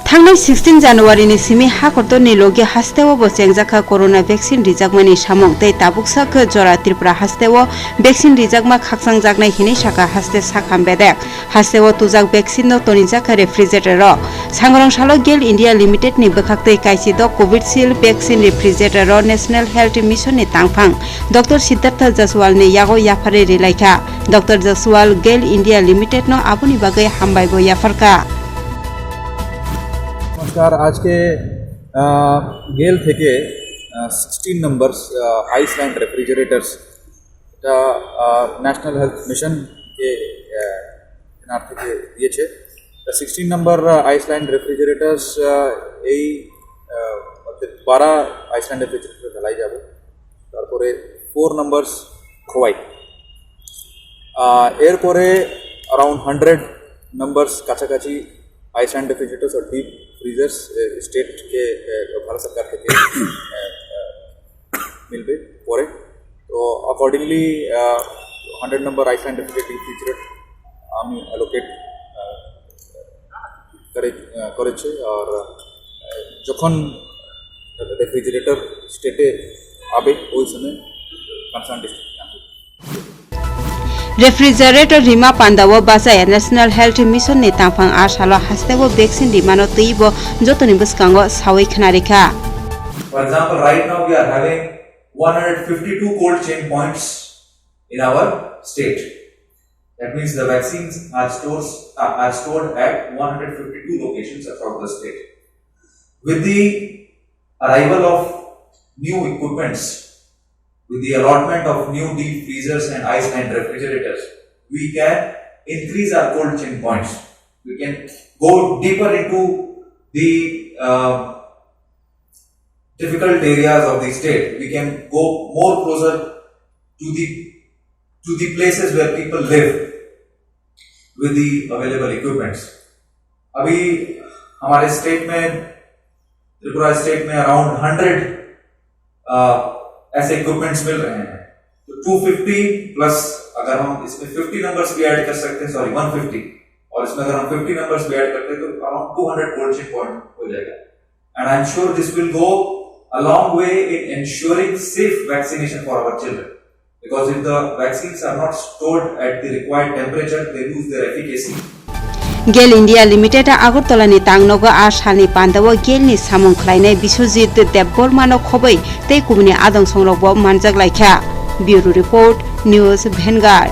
थांनाय 16 जानुवारी नि सिमी हाखरतो नि लोगे हास्तेव बो चेंगजाखा कोरोना वैक्सीन रिजाकमानि सामंग तै ताबुकसाख जरा त्रिपुरा हास्तेव वैक्सीन रिजाकमा खाकसां जागनाय हिनि साका हास्ते साखाम बेदेक हास्तेव तुजाक वैक्सीन नो तनिजाखा रेफ्रिजारेटर सांग्रं सालो गेल इंडिया लिमिटेड नि बखाक्तै काइसि the Covishield vaccine refrigerator National Health Mission नि तांगफां डॉक्टर सिद्धार्थ जसवाल नि यागो याफारे रिलाइखा doctor Jaswal GAIL India Limited नो आबुनि बागै हामबायबो याफारका। नमस्कार। आज के गेल থেকে 16 number ice lined refrigerators National Health Mission के किनार থেকে দিয়েছে। 16 नंबर आइसलैंड रेफ्रिजारेटर्स এই 12 आइसलैंड रेफ्रिजारेटर ঢালাই যাবে, তারপরে 4 নম্বরস খোয়াই, এরপরে अराउंड 100 नंबर्स কাছাকাছি आइसलैंड रेफ्रिजरेटर्स और डीप फ्रीजर्स स्टेट के भारत सरकार থেকে मिलবে পরে। তো अकॉर्डिंगली 100 नंबर आइसलैंड रेफ्रिजरेटर আমি অ্যালোকেট করেছে। আর যখন রেফ্রিজারেটর স্টেটে আবে ওই সময় কনসার্ন ডিস্ট্রিক্ট रेफ्रिजारेटर रिमा पांडावो बासाय नेशनल हेल्थ मिशन नि तांफां आसालो हास्तेवो वैक्सीन रिमानो तैबो जतनि बसकांगो सावै खनारेखा। For example, right now we are having 152 cold chain points in our state. That means the vaccines are stored at 152 locations across the state. With the arrival of new equipments, with the allotment of new deep freezers and ice-lined refrigerators, we can increase our cold chain points. We can go deeper into the difficult areas of the state. We can go more closer to the places where people live with the available equipments. अभी हमारे state में, Tripura state में around 100 ऐसे equipments मिल रहे हैं। तो 250 plus अगर हम इसमें 50 नंबर्स भी ऐड कर सकते हैं, 150, और इसमें अगर हम 50 नंबर्स भी ऐड करते हैं तो अराउंड 200 कोल्ड चेन पॉइंट हो जाएगा। And I am sure this will go a long way in ensuring safe vaccination for our children, because if the vaccines are not stored at the required temperature they lose their efficacy. GAIL India Limited Agartala नि तांगनगो आसानि पांडावो गेल नि सामं खलायनाय बिश्वजित देबबर्मानो खबै तै कुमनि आदं संरबो मानजाग लायखा। Bureau report news Vanguard.